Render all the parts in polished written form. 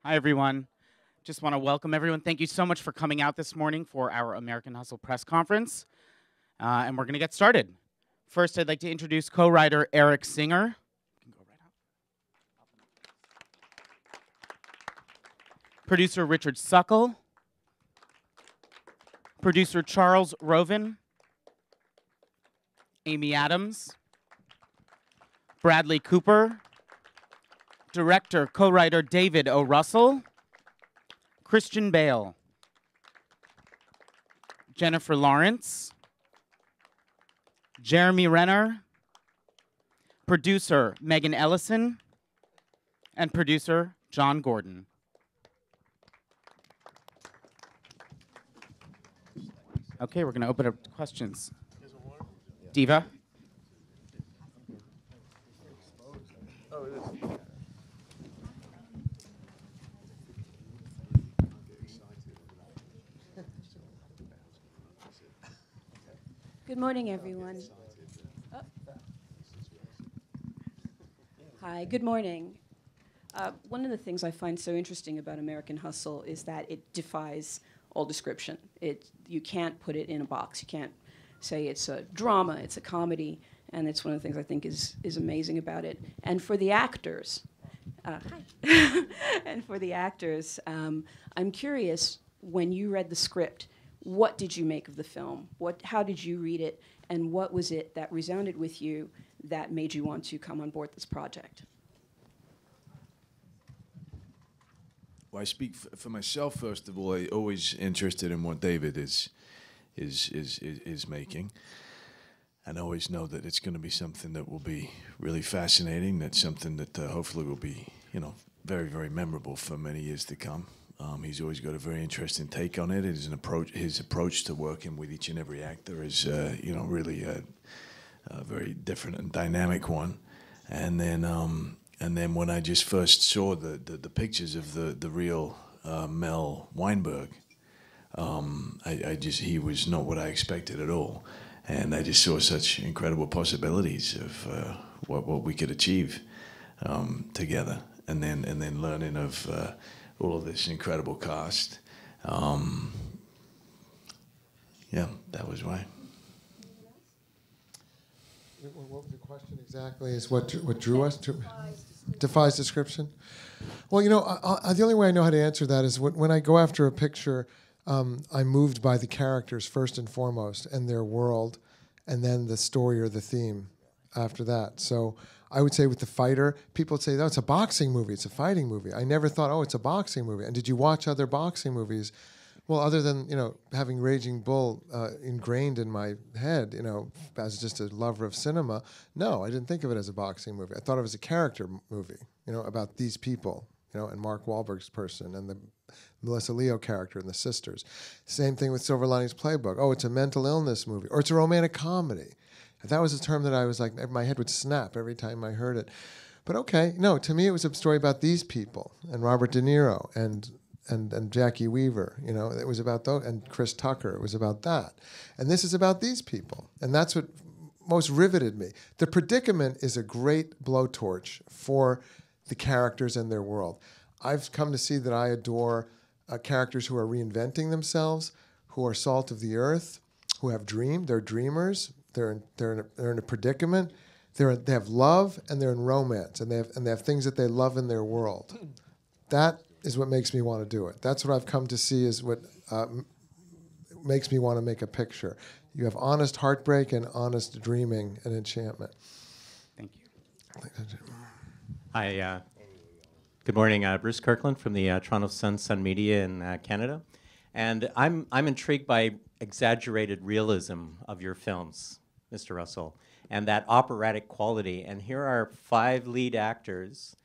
Hi, everyone. Just want to welcome everyone. Thank you so much for coming out this morning for our American Hustle press conference. And we're going to get started. First, I'd like to introduce co-writer Eric Singer. Producer Richard Suckle. Producer Charles Roven. Amy Adams. Bradley Cooper. Director, co-writer David O. Russell. Christian Bale. Jennifer Lawrence. Jeremy Renner. Producer Megan Ellison. And producer John Gordon. Okay, we're going to open up to questions. Diva? Good morning, everyone. Oh. Hi, good morning. One of the things I find so interesting about American Hustle is that it defies all description. You can't put it in a box. You can't say it's a drama, it's a comedy, and it's one of the things I think is amazing about it. And for the actors, hi. And for the actors, I'm curious, when you read the script, what did you make of the film? How did you read it? And what was it that resounded with you that made you want to come on board this project? Well, I speak for myself, first of all. I'm always interested in what David is making. And I always know that it's going to be something that will be really fascinating. That's something that hopefully will be, very, very memorable for many years to come. He's always got a very interesting take on it. His approach to working with each and every actor is, really a very different and dynamic one. And then when I just first saw the pictures of the real Mel Weinberg, he was not what I expected at all. And I just saw such incredible possibilities of what we could achieve together. And then learning of all of this incredible cast. Yeah, that was why. What was the question exactly? Is what drew us to defies description? Well, the only way I know how to answer that is when I go after a picture, I'm moved by the characters first and foremost and their world, and then the story or the theme after that. So I would say with The Fighter, people would say, oh, it's a boxing movie, it's a fighting movie. I never thought, oh, it's a boxing movie. And did you watch other boxing movies? Well, other than, having Raging Bull ingrained in my head, as just a lover of cinema, no, I didn't think of it as a boxing movie. I thought of it as a character movie, about these people, and Mark Wahlberg's person and the Melissa Leo character and the sisters. Same thing with Silver Linings Playbook. Oh, it's a mental illness movie, or it's a romantic comedy. That was a term that I was like, my head would snap every time I heard it. But okay, no, to me it was a story about these people, and Robert De Niro, and Jackie Weaver, it was about those, and Chris Tucker, it was about that. And this is about these people, and that's what most riveted me. The Predicament is a great blowtorch for the characters and their world. I've come to see that I adore characters who are reinventing themselves, who are salt of the earth, who have dreamed, they're dreamers, they're in a predicament, they have love, and they're in romance, and they have things that they love in their world. That is what makes me want to do it. That's what I've come to see is what makes me want to make a picture. You have honest heartbreak and honest dreaming and enchantment. Thank you. Hi, good morning. Bruce Kirkland from the Toronto Sun Media in Canada. And I'm intrigued by exaggerated realism of your films, Mr. Russell, and that operatic quality. And here are 5 lead actors,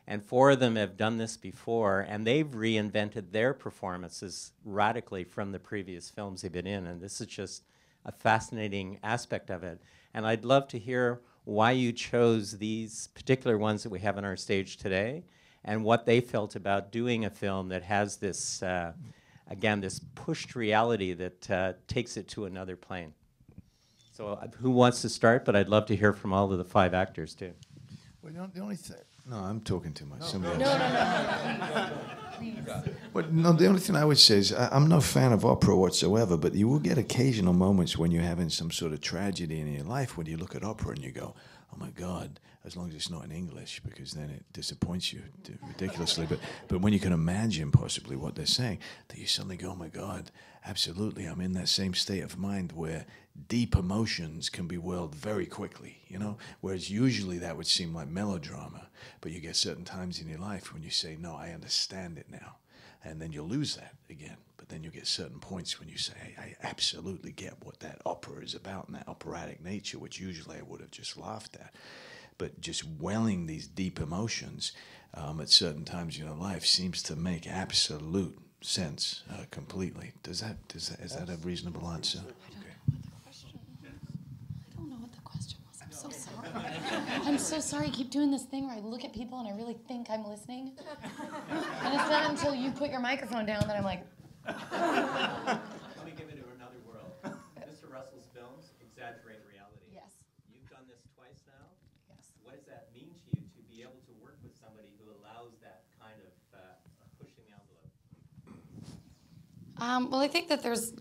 and 4 of them have done this before, and they've reinvented their performances radically from the previous films they've been in. And this is just a fascinating aspect of it. And I'd love to hear why you chose these particular ones that we have on our stage today, and what they felt about doing a film that has this, again, this pushed reality that takes it to another plane. So who wants to start? But I'd love to hear from all of the 5 actors, too. Well, the only thing... No, I'm talking too much. Somebody No, else. no, no. But no, the only thing I would say is I'm no fan of opera whatsoever, but you will get occasional moments when you're having some sort of tragedy in your life when you look at opera and you go, oh my God, as long as it's not in English, because then it disappoints you ridiculously. But when you can imagine possibly what they're saying, that you suddenly go, oh my God, absolutely, I'm in that same state of mind where deep emotions can be whirled very quickly, you know? Whereas usually that would seem like melodrama, but you get certain times in your life when you say, no, I understand it now. And then you'll lose that again. But then you get certain points when you say, hey, I absolutely get what that opera is about and that operatic nature, which usually I would have just laughed at. But just welling these deep emotions at certain times in your life seems to make absolute sense completely. Is that a reasonable answer? I don't know what the question was. I'm so sorry. I'm so sorry. I keep doing this thing where I look at people and I really think I'm listening. And it's not until you put your microphone down that I'm like... Let me give it another world. Mr. Russell's films exaggerate reality. Yes. You've done this twice now. Yes. What does that mean to you to be able to work with somebody who allows that kind of pushing the envelope? Well, I think that there's,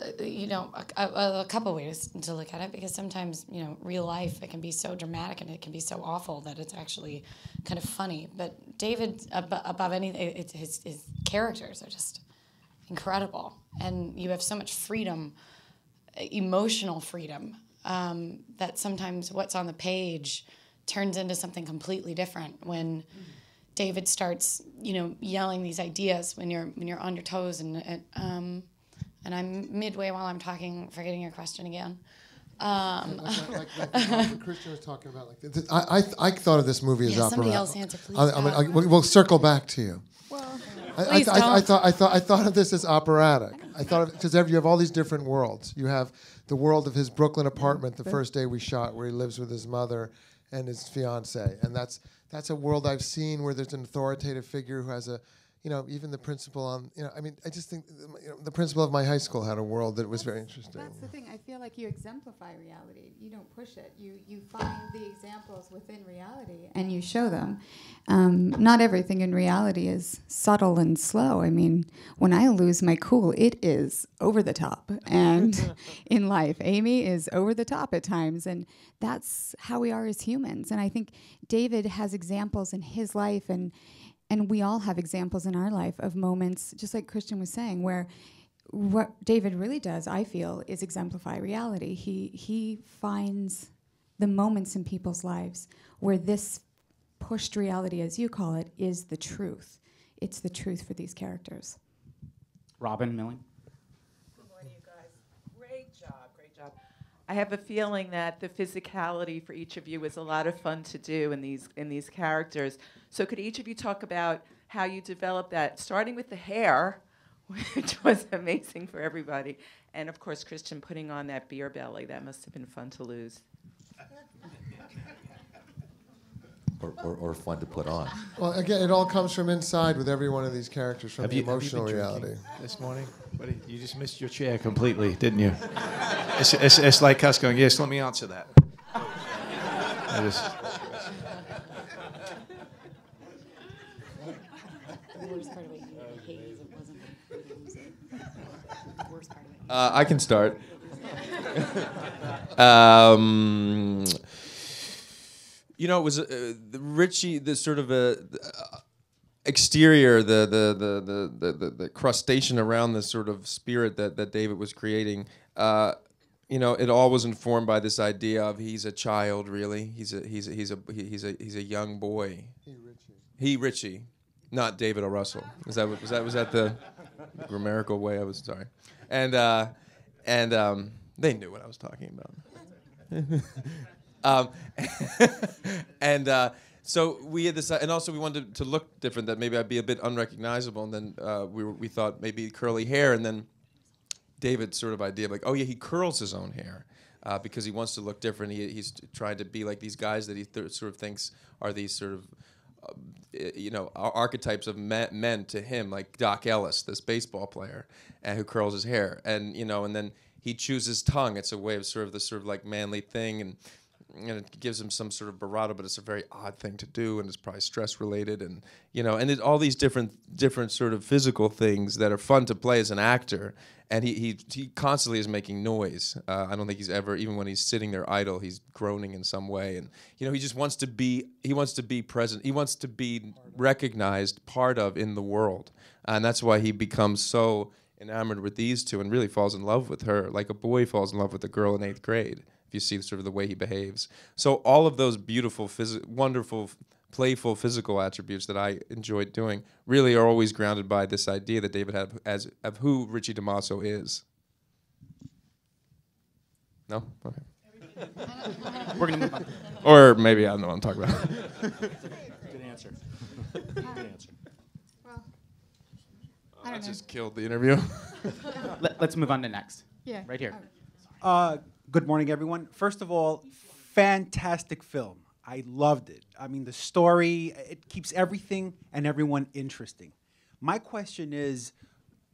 a couple ways to look at it, because sometimes, real life, it can be so dramatic and it can be so awful that it's actually kind of funny. But David, above anything, his characters are just incredible. And you have so much freedom, emotional freedom, that sometimes what's on the page turns into something completely different when David starts, yelling these ideas when you're on your toes, and I'm midway while I'm talking, forgetting your question again. Like what Christian was talking about. I thought of this movie as opera. Somebody else answer, please. We'll circle back to you. Well, I thought of this as operatic. I thought of because you have all these different worlds. You have the world of his Brooklyn apartment, the first day we shot, where he lives with his mother and his fiance, and that's a world I've seen where there's an authoritative figure who has a, even the principal on, I just think, the principal of my high school had a world that was very interesting. That's the thing. I feel like you exemplify reality. You don't push it. You find the examples within reality and you show them. Not everything in reality is subtle and slow. I mean, when I lose my cool, it is over the top. And in life, Amy is over the top at times. And that's how we are as humans. And I think David has examples in his life, and we all have examples in our life of moments, just like Christian was saying, where what David really does, I feel, is exemplify reality. He finds the moments in people's lives where this pushed reality, as you call it, is the truth. It's the truth for these characters. Robin Milling. Good morning, you guys. Great job. I have a feeling that the physicality for each of you is a lot of fun to do in these characters. So could each of you talk about how you developed that, starting with the hair, which was amazing for everybody, and of course Christian putting on that beer belly. That must have been fun to lose. Or fun to put on. Well, again, it all comes from inside with every one of these characters, from the emotional reality. This morning, buddy, you just missed your chair completely, didn't you? It's like us going, yes, let me answer that. I can start. It was Richie, the sort of exterior, the crustacean around the sort of spirit that David was creating. It all was informed by this idea of he's a child, really. He's a young boy. Richie, not David O. Russell. Was that the grammatical way? I was sorry, and they knew what I was talking about. So we had decided, and also we wanted to look different, that maybe I'd be a bit unrecognizable, and then we thought maybe curly hair, and then David's sort of idea of like, oh yeah, he curls his own hair because he wants to look different. He's trying to be like these guys that he sort of thinks are these sort of archetypes of men to him, like Doc Ellis, this baseball player, who curls his hair, and and then he chews his tongue. It's a way of sort of like manly thing, and it gives him some sort of bravado, but it's a very odd thing to do, and it's probably stress related, and all these different sort of physical things that are fun to play as an actor. And he constantly is making noise. I don't think he's ever, even when he's sitting there idle, he's groaning in some way. And he just wants to be. He wants to be present. He wants to be recognized, part of in the world. And that's why he becomes so enamored with these two and really falls in love with her, like a boy falls in love with a girl in 8th grade. If you see sort of the way he behaves. So all of those beautiful, wonderful, playful physical attributes that I enjoyed doing really are always grounded by this idea that David had of who Richie DeMasso is. No? Okay. We're going to move on. Or maybe I don't know what I'm talking about. Good answer. Good answer. Well, I don't know. Just killed the interview. Let's move on to next. Yeah. Right here. Good morning, everyone. First of all, fantastic film. I loved it. I mean, the story, it keeps everything and everyone interesting. My question is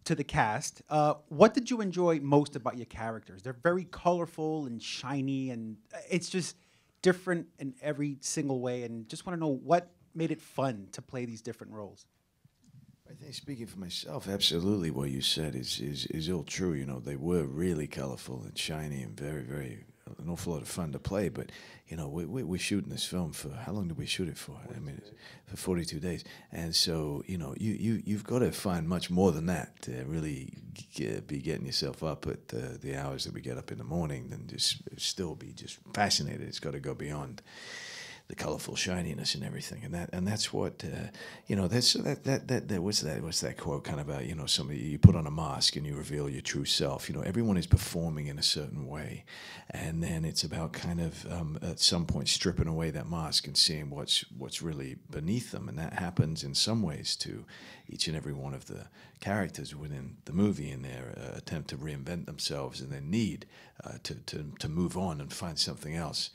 to the cast, what did you enjoy most about your characters? They're very colorful and shiny, and it's just different in every single way, and just want to know what made it fun to play these different roles. I think, speaking for myself, absolutely what you said is all true. They were really colorful and shiny and very, very, an awful lot of fun to play. But, we're shooting this film for, how long did we shoot it for? I mean, for 42 days. And so, you've got to find much more than that to really be getting yourself up at the hours that we get up in the morning and just still be just fascinated. It's got to go beyond the colorful shininess and everything, and that's what what's that quote kind of about? Somebody, you put on a mask and you reveal your true self. Everyone is performing in a certain way, and then it's about kind of at some point stripping away that mask and seeing what's really beneath them, and that happens in some ways to each and every one of the characters within the movie in their attempt to reinvent themselves and their need to move on and find something else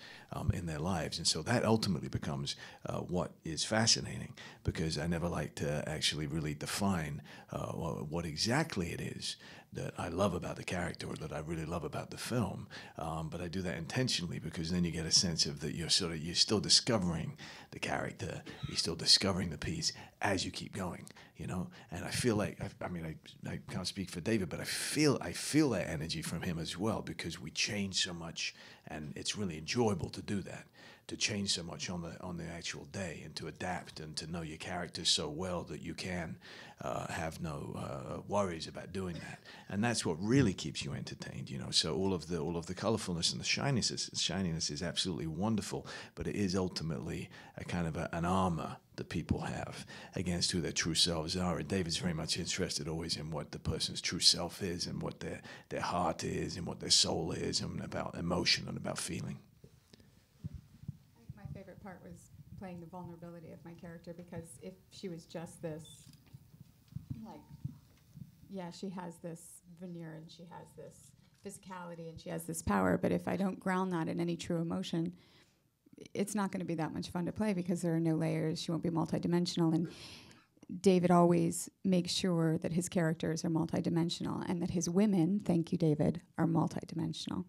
in their lives. And so that ultimately becomes what is fascinating, because I never like to actually really define what exactly it is that I love about the character or that I really love about the film, but I do that intentionally, because then you get a sense of that you're still discovering the character, you're still discovering the piece as you keep going, And I feel like I can't speak for David, but I feel that energy from him as well, because we change so much, and it's really enjoyable to do that, to change so much on the actual day, and to adapt and to know your characters so well that you can have no worries about doing that, and that's what really keeps you entertained. So all of the colorfulness and the shininess is absolutely wonderful, but it is ultimately a kind of an armor that people have against who their true selves are. And David's very much interested always in what the person's true self is, and what their heart is, and what their soul is, and about emotion and about feeling. My favorite part was playing the vulnerability of my character, because if she was just this, she has this veneer and she has this physicality and she has this power, but if I don't ground that in any true emotion, it's not going to be that much fun to play, because there are no layers. She won't be multidimensional, and David always makes sure that his characters are multidimensional and that his women, thank you, David, are multidimensional.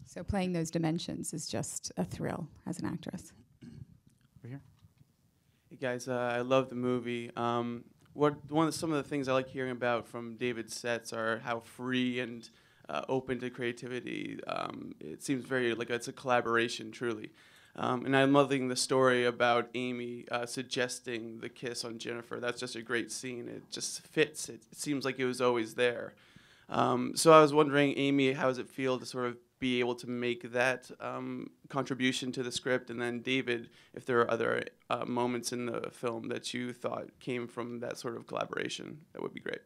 So playing those dimensions is just a thrill as an actress. Over here. Hey guys, I love the movie. Some of the things I like hearing about from David's sets are how free and open to creativity. It seems very like it's a collaboration, truly. And I'm loving the story about Amy suggesting the kiss on Jennifer. That's just a great scene. It just fits. It seems like it was always there. So I was wondering, Amy, how does it feel to sort of be able to make that contribution to the script? And then David, if there are other moments in the film that you thought came from that sort of collaboration, that would be great.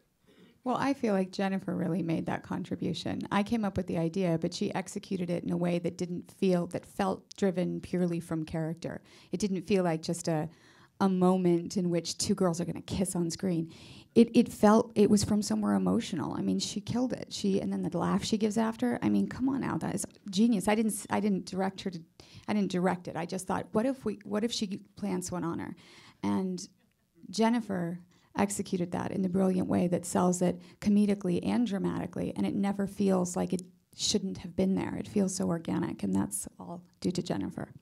Well, I feel like Jennifer really made that contribution. I came up with the idea, but she executed it in a way that felt driven purely from character. It didn't feel like just a moment in which two girls are going to kiss on screen. It was from somewhere emotional. I mean, she killed it. And then the laugh she gives after. I mean, come on now, that is genius. I didn't direct it. I just thought, what if she plants one on her? And Jennifer executed that in the brilliant way that sells it comedically and dramatically, and it never feels like shouldn't have been there. It feels so organic, and that's all due to Jennifer.